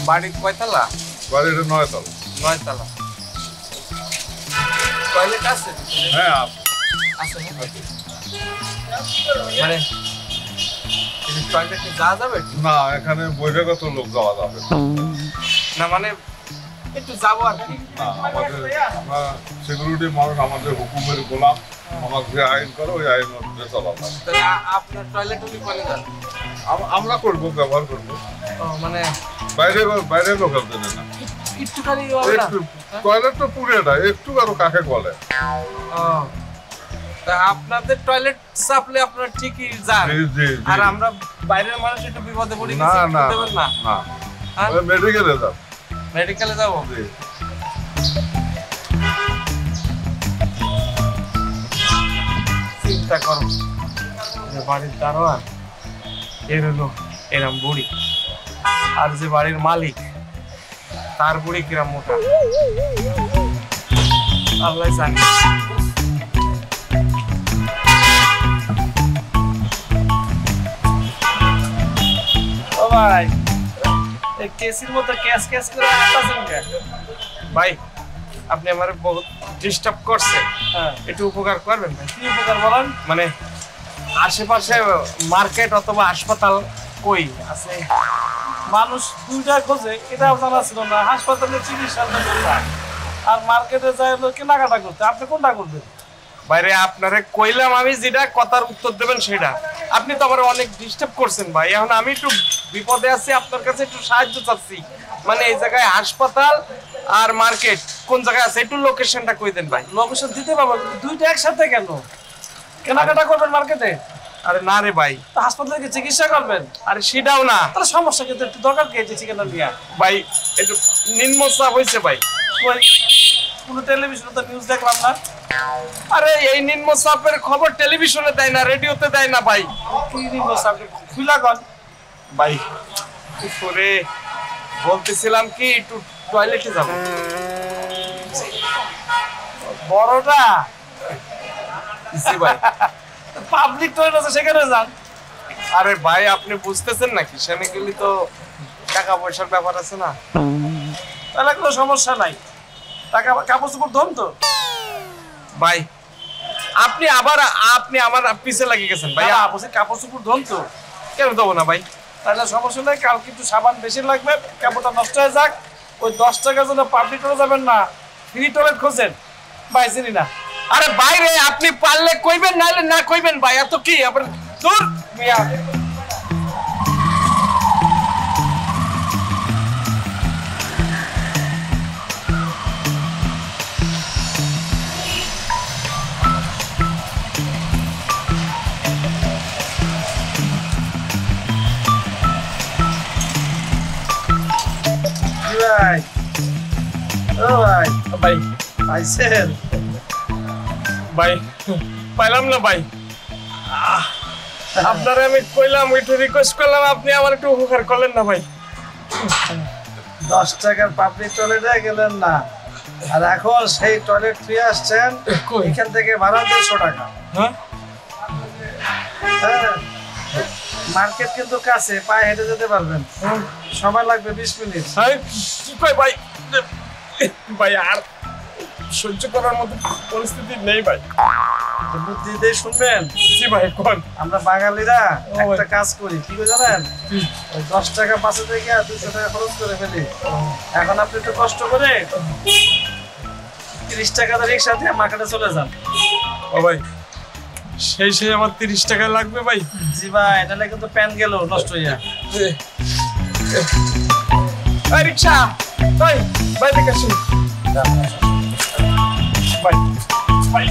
বাড়ি কয়তলা? বাড়িটা 9 তলা। 9 তলা। টয়লেট আছে? হ্যাঁ আছে। মানে টয়লেটে যাওয়া যাবে? না এখানে বহিরাগত লোক যাওয়া যাবে না, মানে একটু যাবো আর কি। না, আমরা সিকিউরিটি মানুষ, আমাদের হুকুমের গোলাম। আমাকে যে আইন করে ওই আইন অনুযায়ী চলা যায়। তাহলে আপনার টয়লেট উনি করে দেন? আমরা করবো, ব্যবহার করবো। মানে বাইরে লোকের জন্য না, একটুখানি টয়লেট তো পুরোটা একটু আরো কাকে বলে। তা আপনাদের টয়লেট চাপলে আপনারা ঠিকই যান, আর আমরা বাইরের মানুষ একটু বিপদে পড়ি। না না না, মেডিকেলে যাব। মেডিকেলে যাব? চিন্তা করো, বাড়ির দারোয়ান এর হলো এরম বুড়ি, আর যে বাড়ির মালিক তার বুড়ি কিরম মোটা, আল্লাহ জানে। ও ভাই, এই কেসির মতো ক্যাশ ক্যাশ করে আসতেছেন কেন? ভাই আপনি আমার বহুত ডিস্টার্ব করছেন, একটু উপকার করবেন ভাই। কি উপকার বলেন? মানে আশেপাশে মার্কেট অথবা হাসপাতাল কই আছে? মানুষ দুইটা খোঁজে, এটাও জানা ছিল না। হাসপাতালে চিকিৎসা আর মার্কেটে যায় কেনাকাটা করতে, আপনি কোনটা করবেন? বাইরে আপনারে কইলাম আমি যেটা কথার উত্তর দেবেন সেটা। আপনি তো আমার অনেক ডিস্টার্ব করছেন ভাই, এখন আমি একটু বিপদে আছি, আপনার কাছে একটু সাহায্য চাচ্ছি। মানে এই জায়গায় হাসপাতাল আর মার্কেট কোন জায়গায় আছে, একটু লোকেশনটা কই দেন ভাই। লোকেশন দিতে পারবো, দুইটা একসাথে কেন? কেনাকাটা করবেন মার্কেটে? আরে না রে ভাই, হাসপাতালে গিয়ে চিকিৎসা করবেন? আরে সেটাও না। তাহলে সমস্যা কিন্তু একটু দরকার কি চিকিৎসা নিয়ে? ভাই একটু নিম্নচাপ হয়েছে ভাই। কোনো টেলিভিশনে তো নিউজ দেখলাম না। আরে এই নিম্নচাপের খবর টেলিভিশনে দেয় না, রেডিওতে দেয় না ভাই। কি নিম্নচাপ খুলা কন ভাই? উপরে বলতেছিলাম কি একটু টয়লেটে যাব। বড়টা জি ভাই, পাবলিক টয়লেট আছে সেখানে যান। আরে ভাই আপনি বুঝতেছেন নাকি, সেখানে গেলে তো টাকা পয়সার ব্যাপার আছে না। তাহলে কোনো সমস্যা নাই, টাকা কাপড় চোপড় ধন তো ভাই। আপনি আমার পিছে লাগিয়ে গেছেন ভাই। কাপড় চোপড় ধন তো। কেন দেবো না ভাই? তাহলে সমস্যা নেই, কাল কিন্তু সাবান বেশি লাগবে, কাপড়টা নষ্ট হয়ে যাক। ওই 10 টাকার জন্য পাবলিক টয়লেট যাবেন না, ফ্রি টয়লেট খোঁজেন ভাই। চিনি না। আরে বাইরে আপনি পারলে কইবেন, নাইলে না কইবেন ভাই। এত কি আপনার দূর মিয়া। ভাই ও ভাই, ভাই পাইছেন? ভাই পাইলাম না ভাই। আপনারা আমি কইলাম, একটু রিকোয়েস্ট করলাম, আপনি আমার একটু উপকার করলেন না ভাই। 10 টাকার পাবলিক টয়লেটে গেলেন না, আর এখন সেই টয়লেট ফ্রি আসছেন, এখান থেকে ভাড়া 150 টাকা। হ্যাঁ হ্যাঁ, মার্কেট কিন্তু কাছে, পায়ে হেঁটে যেতে পারবেন, সময় লাগবে 20 মিনিট। কি কই ভাই? ভাই আর সহ্য করার মতো পরিস্থিতি নেই ভাই। বুদ্ধি দিয়ে শুনবেন। জি ভাই কোন। আমরা বাঙালিরা একটা কাজ করি, কি করে জানেন? ওই 10 টাকা বাঁচে থেকে 200 টাকা খরচ করে ফেলি। এখন আপনি একটু কষ্ট করে 30 টাকা রিক্সা দিয়ে মার্কেটে চলে যান। ও ভাই সেই আমার 30 টাকা লাগবে ভাই। জি ভাই, নাহলে কিন্তু প্যান গেল নষ্ট হইয়া। এই রিক্সা, ভাই ভাই দেখে আসুন ভাই ভাই।